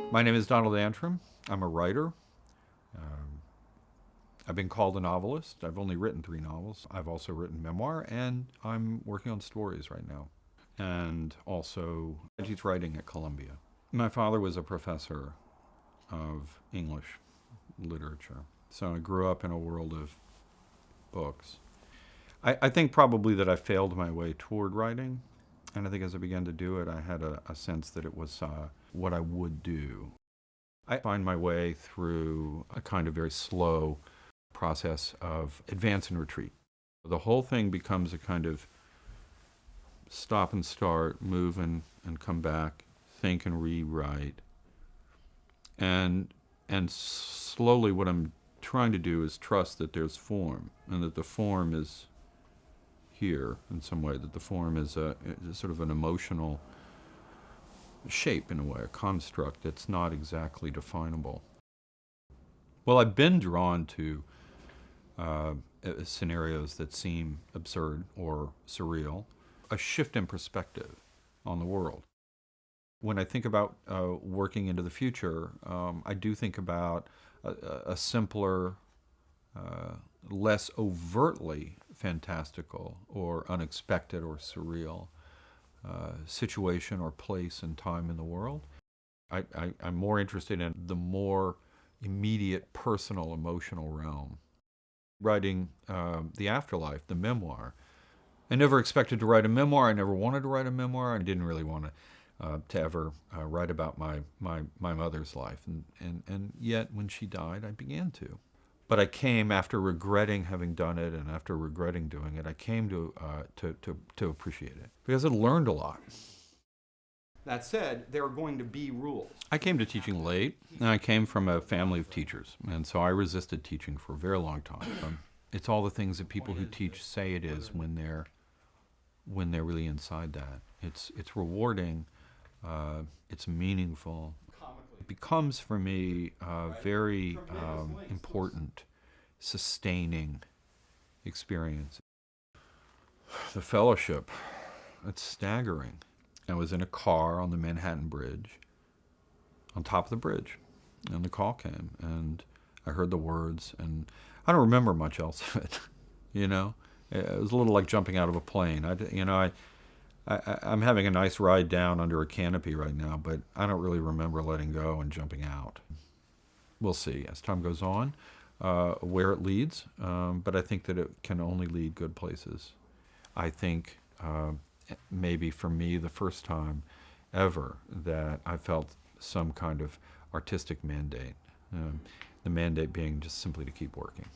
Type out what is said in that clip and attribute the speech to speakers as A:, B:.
A: My name is Donald Antrim. I'm a writer. I've been called a novelist. I've only written 3 novels. I've also written memoir, and I'm working on stories right now. And also, I teach writing at Columbia. My father was a professor of English literature, so I grew up in a world of books. I think probably that I failed my way toward writing, and I think as I began to do it, I had a sense that it was what I would do. I find my way through a kind of very slow process of advance and retreat. The whole thing becomes a kind of stop and start, move and come back, think and rewrite. And slowly what I'm trying to do is trust that there's form, and that the form is here in some way, that the form is a sort of an emotional shape in a way, a construct that's not exactly definable. Well, I've been drawn to scenarios that seem absurd or surreal, a shift in perspective on the world. When I think about working into the future, I do think about a simpler, less overtly fantastical or unexpected or surreal situation or place and time in the world. I'm more interested in the more immediate personal emotional realm. Writing the Afterlife, the memoir. I never expected to write a memoir. I never wanted to write a memoir. I didn't really want to ever write about my mother's life. And yet, when she died, I began to. But I came after regretting having done it, and after regretting doing it, I came to appreciate it because I learned a lot. That said, there are going to be rules. I came to teaching late, and I came from a family of teachers, and so I resisted teaching for a very long time. It's all the things that people who teach say it is when they're really inside that. It's rewarding, it's meaningful. It becomes for me a very important, sustaining experience. The fellowship, it's staggering. I was in a car on the Manhattan Bridge, on top of the bridge, and the call came, and I heard the words, and I don't remember much else of it, you know? It was a little like jumping out of a plane. I'm having a nice ride down under a canopy right now, but I don't really remember letting go and jumping out. We'll see as time goes on where it leads, but I think that it can only lead good places. I think maybe for me the first time ever that I felt some kind of artistic mandate, the mandate being just simply to keep working.